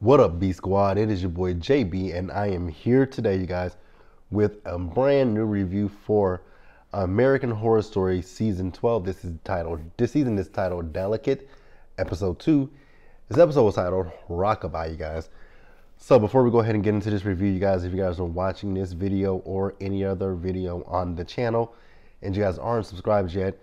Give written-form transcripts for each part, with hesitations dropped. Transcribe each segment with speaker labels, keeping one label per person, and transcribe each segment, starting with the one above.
Speaker 1: What up, B Squad? It is your boy JB, and I am here today, you guys, with a brand new review for American Horror Story Season 12. This season is titled Delicate, Episode 2. This episode was titled Rockabye, you guys. So before we go ahead and get into this review, you guys, if you guys are watching this video or any other video on the channel, and you guys aren't subscribed yet,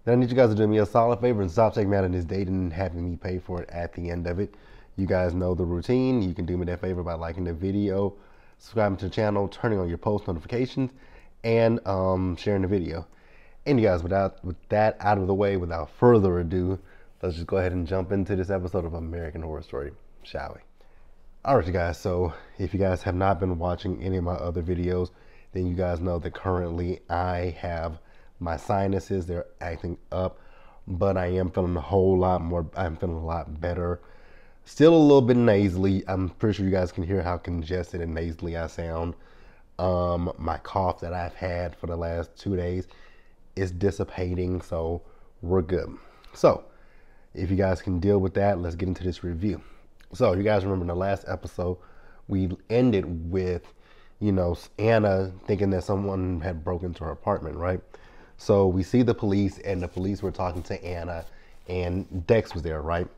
Speaker 1: then I need you guys to do me a solid favor and stop taking me out on this date and having me pay for it at the end of it. You guys know the routine. You can do me that favor by liking the video, subscribing to the channel, turning on your post notifications, and sharing the video. And you guys, with that out of the way, without further ado, let's just go ahead and jump into this episode of American Horror Story, shall we? All right, you guys. So if you guys have not been watching any of my other videos, then you guys know that currently I have my sinuses. They're acting up, but I am feeling a whole lot more. I'm feeling a lot better. Still a little bit nasally. I'm pretty sure you guys can hear how congested and nasally I sound. My cough that I've had for the last 2 days is dissipating, so we're good. So if you guys can deal with that, let's get into this review. So you guys remember in the last episode, we ended with, Anna thinking that someone had broken into her apartment, right? So we see the police, and the police were talking to Anna, and Dex was there, right?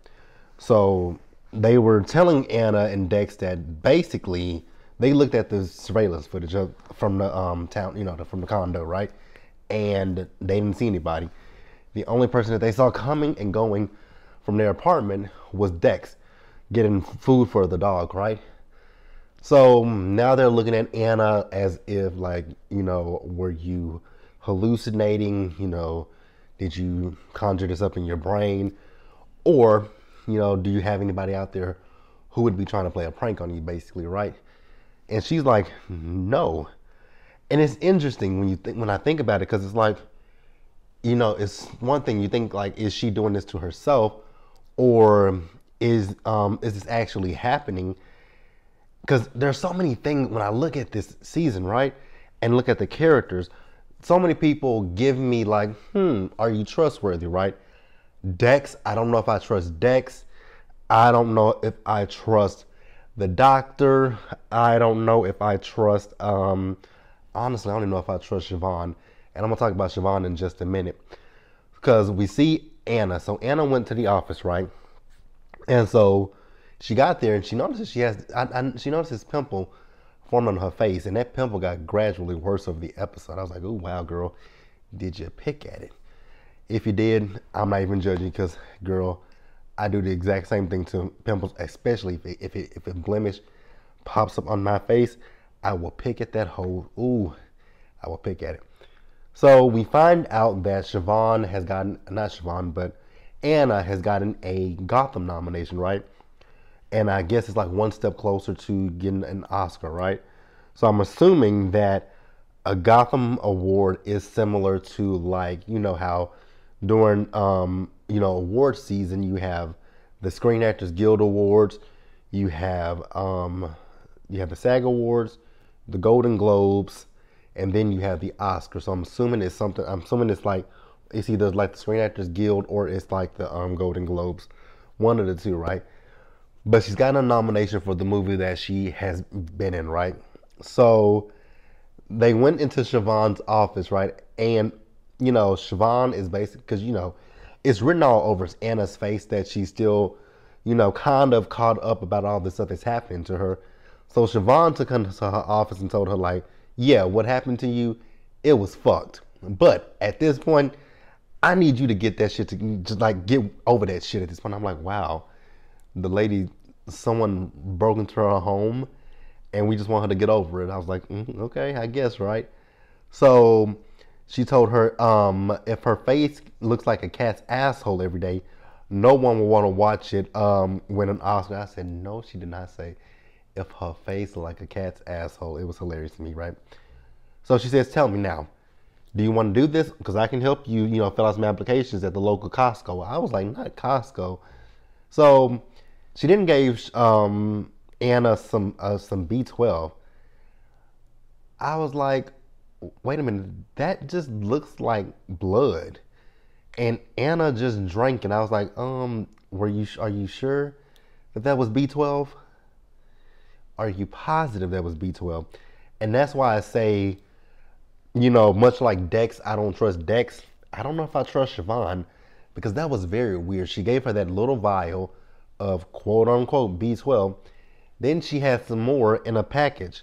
Speaker 1: So they were telling Anna and Dex that basically they looked at the surveillance footage from the town, from the condo, right? And they didn't see anybody. The only person that they saw coming and going from their apartment was Dex, getting food for the dog, right? So now they're looking at Anna as if, were you hallucinating? Did you conjure this up in your brain? Or do you have anybody out there who would be trying to play a prank on you, basically, right? And she's like, no. And it's interesting when I think about it, because it's like, it's one thing you think, like, is she doing this to herself, or is this actually happening? Because there's so many things when I look at this season, right, and look at the characters. So many people give me like, are you trustworthy, right? Dex, I don't know if I trust Dex. I don't know if I trust the doctor. I don't know if I trust, honestly, I don't even know if I trust Siobhan. And I'm going to talk about Siobhan in just a minute. Because we see Anna. So Anna went to the office, right? And so she got there and she noticed she noticed this pimple formed on her face. And that pimple got gradually worse over the episode. I was like, oh, wow, girl, did you pick at it? If you did, I'm not even judging, because, girl, I do the exact same thing to pimples, especially if a blemish pops up on my face. I will pick at that hole. Ooh, I will pick at it. So we find out that Anna has gotten a Gotham nomination, right? And I guess it's like one step closer to getting an Oscar, right? So I'm assuming that a Gotham award is similar to, like, how during award season you have the Screen Actors Guild Awards, you have the SAG Awards, the Golden Globes, and then you have the Oscars. So I'm assuming it's like, it's either like the Screen Actors Guild or it's like the Golden Globes, one of the two, right? But she's gotten a nomination for the movie that she has been in, right? So they went into Siobhan's office, right? And Siobhan is basically, because, it's written all over Anna's face that she's still, kind of caught up about all the stuff that's happening to her. So Siobhan took her to her office and told her, like, yeah, what happened to you, it was fucked. But at this point, I need you to get that shit, to just, like, get over that shit at this point. I'm like, wow, the lady, someone broke into her home and we just want her to get over it. I was like, okay, I guess, right? So she told her, if her face looks like a cat's asshole every day, no one will want to watch it win an Oscar. I said, no, she did not say if her face looked like a cat's asshole. It was hilarious to me, right? So she says, tell me now, do you want to do this? Because I can help you, fill out some applications at the local Costco. I was like, not Costco. So she then gave Anna some B12. I was like, wait a minute, that just looks like blood. And Anna just drank, and I was like, are you sure that was B12? are you positive that was B12? And that's why I say, you know, much like Dex, I don't trust Dex. I don't know if I trust Siobhan because that was very weird. She gave her that little vial of quote unquote B12. Then she had some more in a package.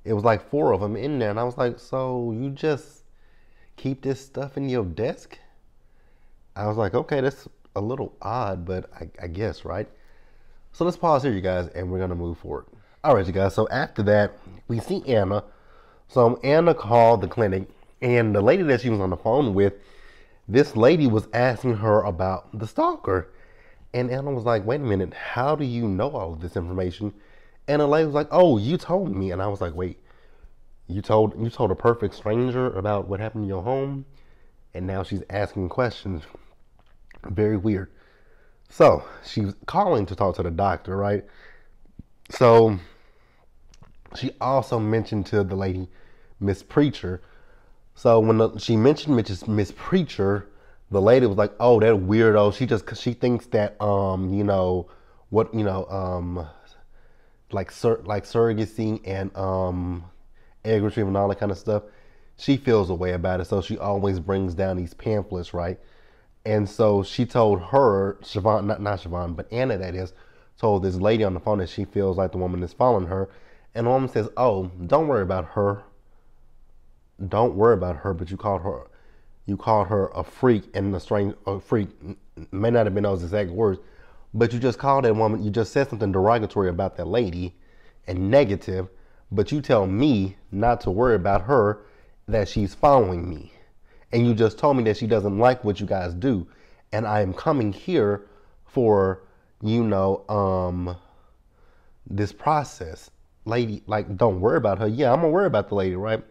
Speaker 1: It was like 4 of them in there. And I was like, so you just keep this stuff in your desk? I was like, okay, that's a little odd, but I guess, right? So let's pause here, you guys, and we're going to move forward. All right, you guys. So after that, we see Anna. So Anna called the clinic, and the lady that she was on the phone with, this lady was asking her about the stalker. And Anna was like, wait a minute, how do you know all of this information? And the lady was like, oh, you told me. And I was like, wait, you told a perfect stranger about what happened in your home? And now she's asking questions. Very weird. So she was calling to talk to the doctor, right? So she also mentioned to the lady, Miss Preacher. So when she mentioned Miss Preacher, the lady was like, "Oh, that weirdo. She thinks that you know what, you know, like surrogacy and egg retrieval and all that kind of stuff. She feels a way about it, so she always brings down these pamphlets, right?" And so she told her, Siobhan, not Siobhan, but Anna, that is, told this lady on the phone that she feels like the woman is following her. And the woman says, oh, don't worry about her. Don't worry about her, but you called her a freak, and a freak may not have been those exact words, but you just called that woman, you just said something derogatory about that lady and negative, but you tell me not to worry about her, that she's following me. And you just told me that she doesn't like what you guys do. And I am coming here for, you know, this process. Lady, like, don't worry about her. Yeah, I'm gonna worry about the lady, right?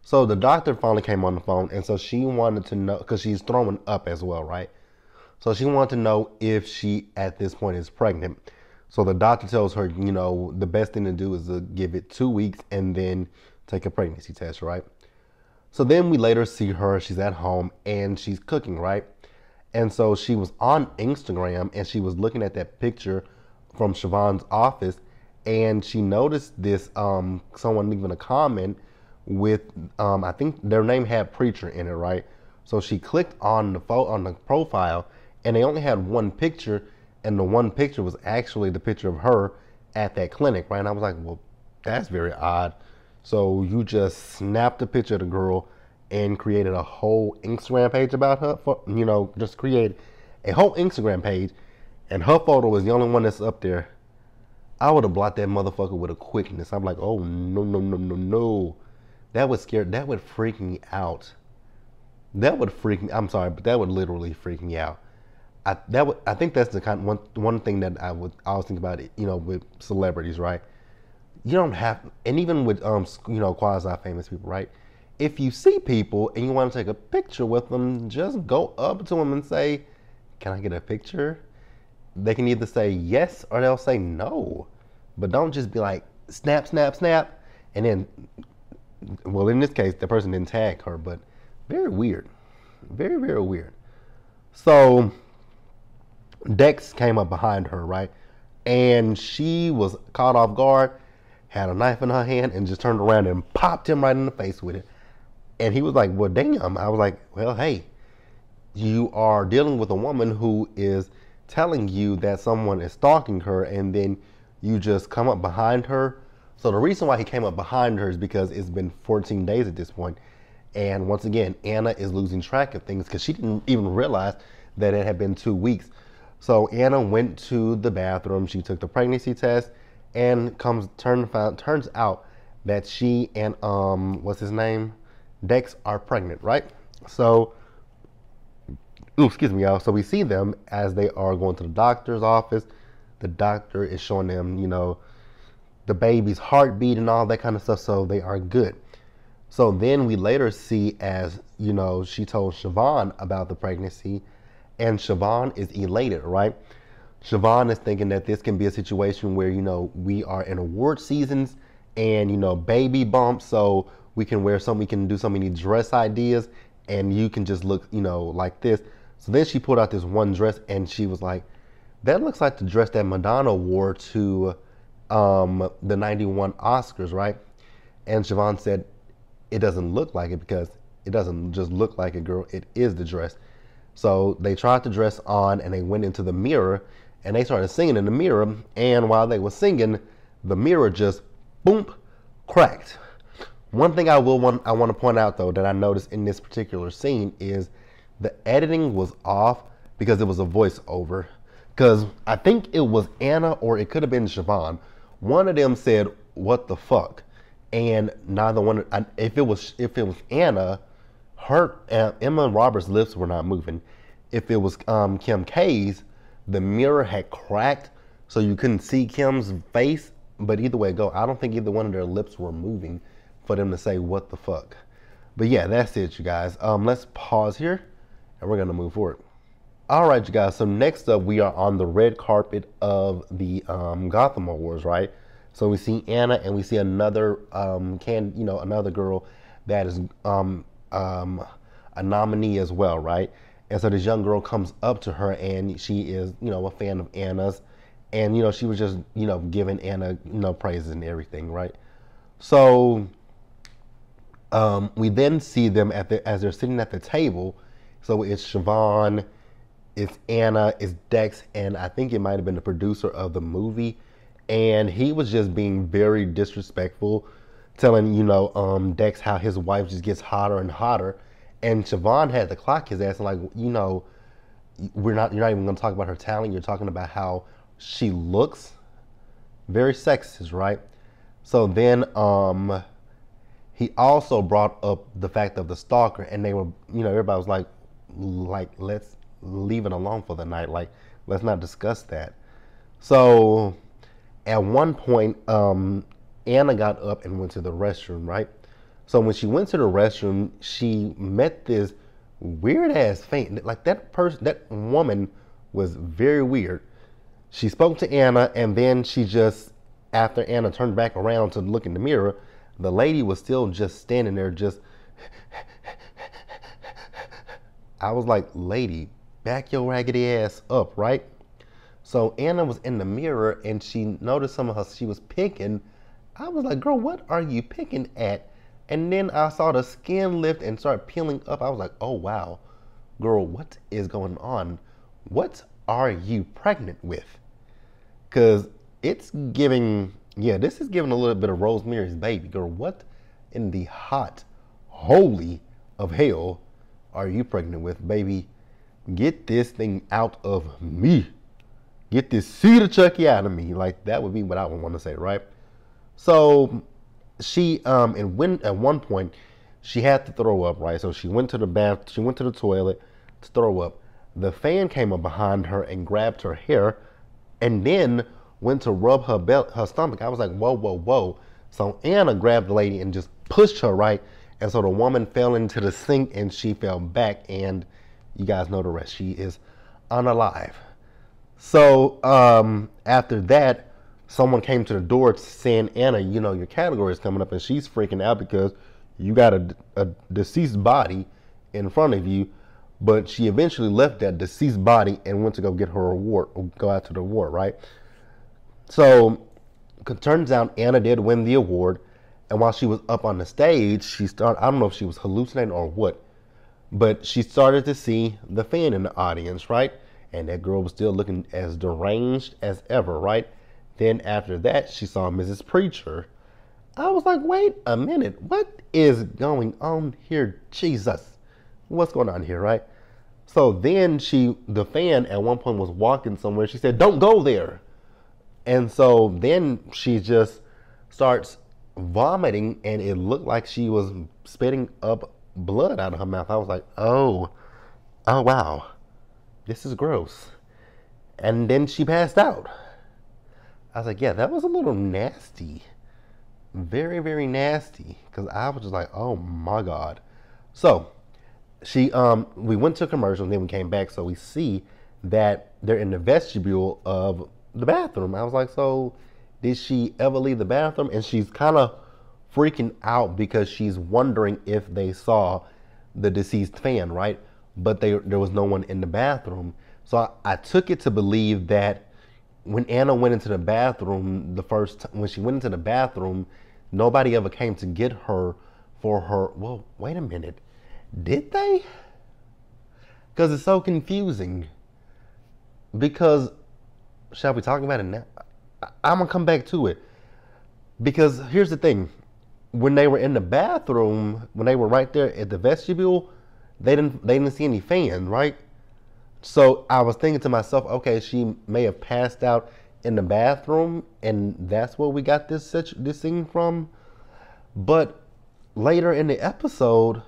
Speaker 1: So the doctor finally came on the phone, and so she wanted to know, because she's throwing up as well, right? So she wanted to know if she, at this point, is pregnant. So the doctor tells her, you know, the best thing to do is to give it 2 weeks and then take a pregnancy test, right? So then we later see her, she's at home and she's cooking, right? And so she was on Instagram and she was looking at that picture from Siobhan's office, and she noticed this, someone leaving a comment with, I think their name had Preacher in it, right? So she clicked on the profile, and they only had one picture, and the one picture was actually the picture of her at that clinic, right? And I was like, well, that's very odd. So you just snapped a picture of the girl and created a whole Instagram page about her, you know, just created a whole Instagram page, and her photo was the only one that's up there. I would have blocked that motherfucker with a quickness. I'm like, oh, no, no, no, no, no. That would scare, that would freak me out. That would freak me, I'm sorry, but that would literally freak me out. I think that's the kind of one thing that I always think about it, you know, with celebrities, right? You don't have, and even with you know, quasi-famous people, right? If you see people and you want to take a picture with them, just go up to them and say, "Can I get a picture?" They can either say yes or they'll say no, but don't just be like snap, snap, snap, and then, well, in this case, the person didn't tag her, but very weird, very, very weird. So Dex came up behind her, right? And she was caught off guard, had a knife in her hand, and just turned around and popped him right in the face with it. And he was like, well, damn. I was like, well, hey, you are dealing with a woman who is telling you that someone is stalking her, and then you just come up behind her. So the reason why he came up behind her is because it's been 14 days at this point. And once again, Anna is losing track of things because she didn't even realize that it had been 2 weeks. So Anna went to the bathroom, she took the pregnancy test, and turns out that she and what's his name, Dex, are pregnant, right? So, excuse me, y'all. So we see them as they are going to the doctor's office. The doctor is showing them, you know, the baby's heartbeat and all that kind of stuff, so they are good. So then we later see, as you know, she told Siobhan about the pregnancy, and Siobhan is elated, right? Siobhan is thinking that this can be a situation where, you know, we are in award seasons and, you know, baby bumps, so we can we can do so many dress ideas, and you can just look, you know, like this. So then she pulled out this one dress and she was like, that looks like the dress that Madonna wore to the 91 Oscars, right? And Siobhan said, it doesn't look like it because it doesn't just look like a girl, it is the dress. So they tried the dress on and they went into the mirror and they started singing in the mirror. And while they were singing, the mirror just boom, cracked. One thing I want to point out though that I noticed in this particular scene is the editing was off because it was a voiceover. Because I think it was Anna or it could have been Siobhan. One of them said, "What the fuck?" And neither one. If it was Anna, her Emma Roberts' lips were not moving. If it was Kim K's, the mirror had cracked, so you couldn't see Kim's face. But either way it go, I don't think either one of their lips were moving for them to say "what the fuck." But yeah, that's it, you guys. Let's pause here, and we're gonna move forward. All right, you guys. So next up, we are on the red carpet of the Gotham Awards, right? So we see Anna, and we see another another girl that is a nominee as well, right? And so this young girl comes up to her, and she is, a fan of Anna's, and she was just, giving Anna, praises and everything, right? So we then see them as they're sitting at the table. So it's Siobhan, it's Anna, it's Dex, and I think it might have been the producer of the movie. And he was just being very disrespectful, telling, Dex how his wife just gets hotter and hotter. And Siobhan had to clock his ass and like, you're not even gonna talk about her talent, you're talking about how she looks. Very sexist, right? So then he also brought up the fact of the stalker, and they were, everybody was like, let's leave it alone for the night. Like, let's not discuss that. So at one point, Anna got up and went to the restroom, right? So when she went to the restroom, she met this weird ass faint. Like that woman was very weird. She spoke to Anna, and then she just, after Anna turned back around to look in the mirror, the lady was still just standing there, just. I was like, lady, back your raggedy ass up, right? So Anna was in the mirror and she noticed some of her, she was picking. I was like, girl, what are you picking at? And then I saw the skin lift and start peeling up. I was like, oh wow, girl, what is going on? What are you pregnant with? Because it's giving, this is giving a little bit of Rosemary's Baby. Girl, what in the hot holy of hell are you pregnant with, baby? Get this thing out of me. Get this seed of Chucky out of me. Like, that would be what I would want to say, right? So she and at one point she had to throw up, right? So she went to the toilet to throw up. The fan came up behind her and grabbed her hair and then went to rub her stomach. I was like, whoa, whoa, whoa. So Anna grabbed the lady and just pushed her, right? And so the woman fell into the sink and she fell back, and you guys know the rest. She is unalive. So after that, someone came to the door saying, Anna, your category is coming up, and she's freaking out because you got a deceased body in front of you. But she eventually left that deceased body and went to go get her award, or go out to the award, right? So it turns out Anna did win the award. And while she was up on the stage, I don't know if she was hallucinating or what, but she started to see the fan in the audience, right? And that girl was still looking as deranged as ever, right? Then after that, she saw Mrs. Preacher. I was like, wait a minute, what is going on here? Jesus, what's going on here, right? So then the fan at one point was walking somewhere. She said, don't go there. And so then she just starts vomiting, and it looked like she was spitting up blood out of her mouth. I was like, oh wow, this is gross. And then she passed out. I was like, yeah, that was a little nasty. Very, very nasty. Because I was just like, oh my God. So we went to commercial and then we came back. So we see that they're in the vestibule of the bathroom. I was like, so did she ever leave the bathroom? And she's kind of freaking out because she's wondering if they saw the deceased fan, right? But there was no one in the bathroom. So I took it to believe that when Anna went into the bathroom when she went into the bathroom, nobody ever came to get her for her. Well, wait a minute, did they? Because it's so confusing. Because shall we talk about it now? I'm gonna come back to it because here's the thing: when they were in the bathroom, when they were right there at the vestibule, they didn't see any fans, right? So I was thinking to myself, okay, she may have passed out in the bathroom, and that's where we got this scene from. But later in the episode,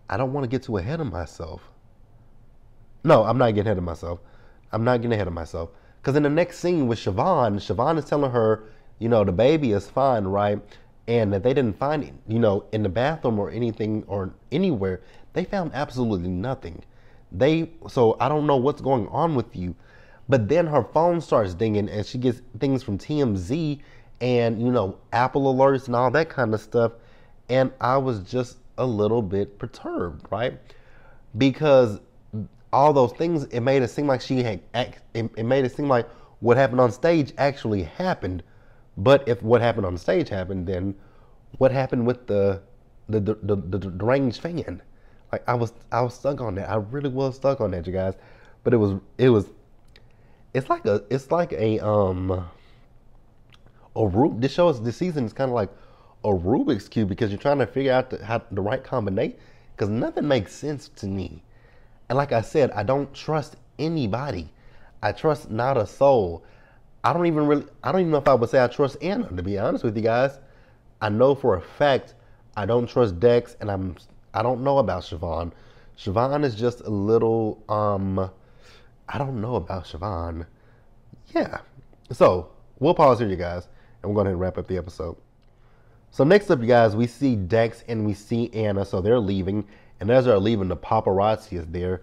Speaker 1: I don't want to get too ahead of myself. No, I'm not getting ahead of myself. I'm not getting ahead of myself. Because in the next scene with Siobhan is telling her, the baby is fine, right? And that they didn't find it, in the bathroom or anything or anywhere. They found absolutely nothing. So I don't know what's going on with you. But then her phone starts dinging and she gets things from TMZ and, Apple alerts and all that kind of stuff. And I was just a little bit perturbed, right? Because all those things, it made it seem like it made it seem like what happened on stage actually happened. But if what happened on stage happened, then what happened with the deranged fan? Like I was stuck on that. I really was stuck on that, you guys. But it's like this season is kind of like a Rubik's cube because you're trying to figure out the right combination because nothing makes sense to me. And like I said, I don't trust anybody. I trust not a soul. I don't even know if I would say I trust Anna, to be honest with you guys. I know for a fact I don't trust Dex, and I don't know about Siobhan. Siobhan is just a little I don't know about Siobhan. Yeah. So we'll pause here, you guys, and we're going to wrap up the episode. So next up, you guys, we see Dex and we see Anna. So they're leaving, and as they're leaving, the paparazzi is there.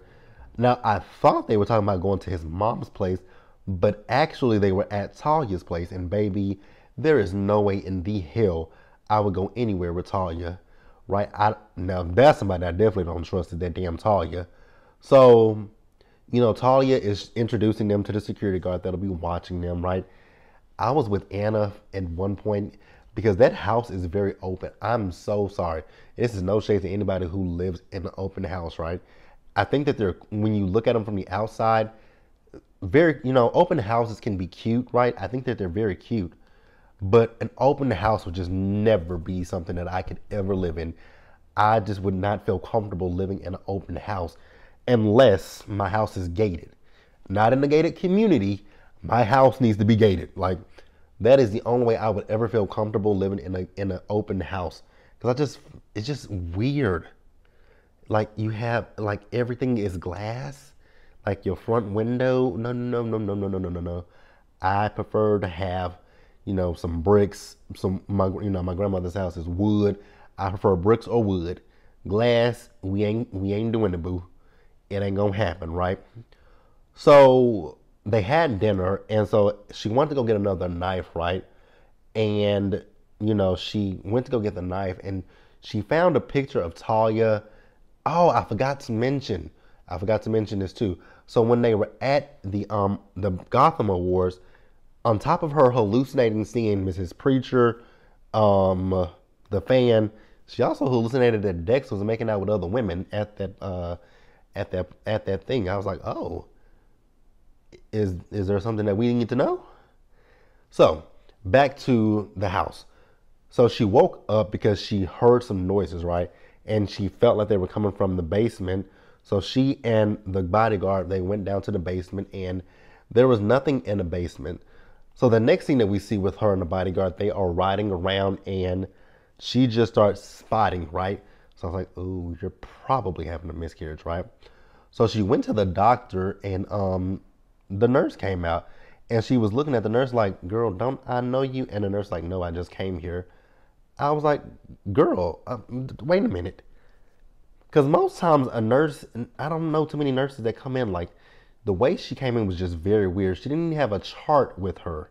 Speaker 1: Now, I thought they were talking about going to his mom's place, but actually they were at Talia's place. And baby, there is no way in the hell I would go anywhere with Talia, right? Now, that's somebody I definitely don't trust, is that damn Talia. So, Talia is introducing them to the security guard that'll be watching them, right? I was with Anna at one point because that house is very open. I'm so sorry. This is no shade to anybody who lives in an open house, right? I think that when you look at them from the outside, open houses can be cute, right? I think that they're very cute. But an open house would just never be something that I could ever live in. I just would not feel comfortable living in an open house unless my house is gated. Not in a gated community. My house needs to be gated. Like, that is the only way I would ever feel comfortable living in an open house. Because it's just weird. Like, you have, like, everything is glass. Like, your front window. No. I prefer to have, some bricks. My grandmother's house is wood. I prefer bricks or wood. Glass, we ain't doing it, boo. It ain't gonna happen, right? So they had dinner, and so she wanted to go get another knife, right? And she went to go get the knife, and she found a picture of Talia. Oh, I forgot to mention this too. So when they were at the Gotham Awards, on top of her hallucinating seeing Mrs. Preacher, the fan, she also hallucinated that Dex was making out with other women at that thing. I was like, oh, is there something that we need to know? So back to the house. So she woke up because she heard some noises, right? And she felt like they were coming from the basement. So she and the bodyguard, they went down to the basement, and there was nothing in the basement. So the next thing that we see with her and the bodyguard, they are riding around, and she just starts spotting, right? So I was like, ooh, you're probably having a miscarriage, right? So she went to the doctor, and the nurse came out, and she was looking at the nurse like, girl, don't I know you? And the nurse like, no, I just came here. I was like, girl, wait a minute. Because most times a nurse, and I don't know too many nurses that come in, like, the way she came in was just very weird. She didn't even have a chart with her.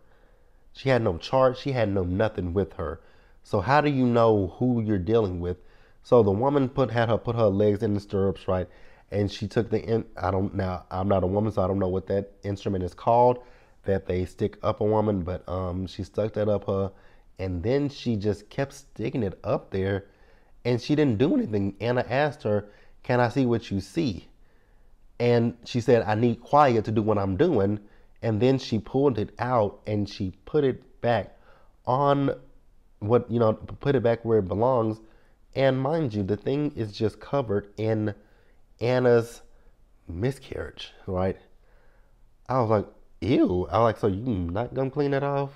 Speaker 1: She had no chart. She had no nothing with her. So how do you know who you're dealing with? So the woman had her put her legs in the stirrups, right? And she took I'm not a woman, so I don't know what that instrument is called. that they stick up a woman, but she stuck that up her, and then she just kept sticking it up there, and she didn't do anything. Anna asked her, "Can I see what you see?" And she said, "I need quiet to do what I'm doing." And then she pulled it out and she put it back on put it back where it belongs. And mind you, the thing is just covered in Anna's miscarriage, right? I was like, ew. I was like, so you not gonna clean that off?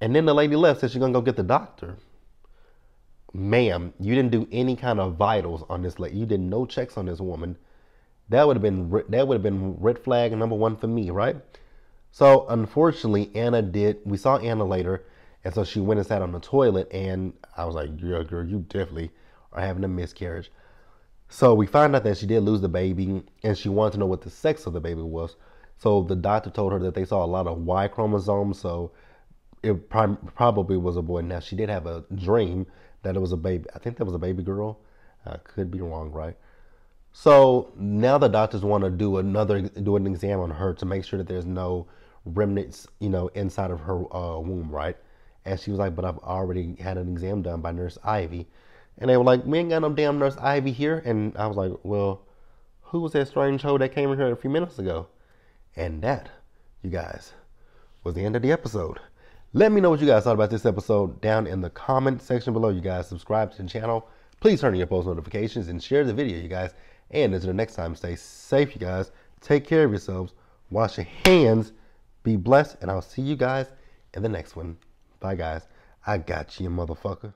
Speaker 1: And then the lady left, said she's gonna go get the doctor. Ma'am, you didn't do any kind of vitals on this lady. You did no checks on this woman. That would have been red flag number one for me, right? So unfortunately, Anna did. We saw Anna later, and so she went and sat on the toilet, and I was like, "Yeah, girl, you definitely are having a miscarriage." So we found out that she did lose the baby, and she wanted to know what the sex of the baby was. So the doctor told her that they saw a lot of Y chromosomes, so it probably was a boy. Now she did have a dream that it was a baby. I think that was a baby girl. I could be wrong, right? So now the doctors want to do an exam on her to make sure that there's no remnants, inside of her womb, right? And she was like, "But I've already had an exam done by Nurse Ivy," and they were like, "We ain't got no damn Nurse Ivy here." And I was like, "Well, who was that strange hoe that came in here a few minutes ago?" And that, you guys, was the end of the episode. Let me know what you guys thought about this episode down in the comment section below. You guys, subscribe to the channel. Please turn on your post notifications and share the video, you guys. And until the next time, stay safe, you guys. Take care of yourselves. Wash your hands. Be blessed. And I'll see you guys in the next one. Bye, guys. I got you, motherfucker.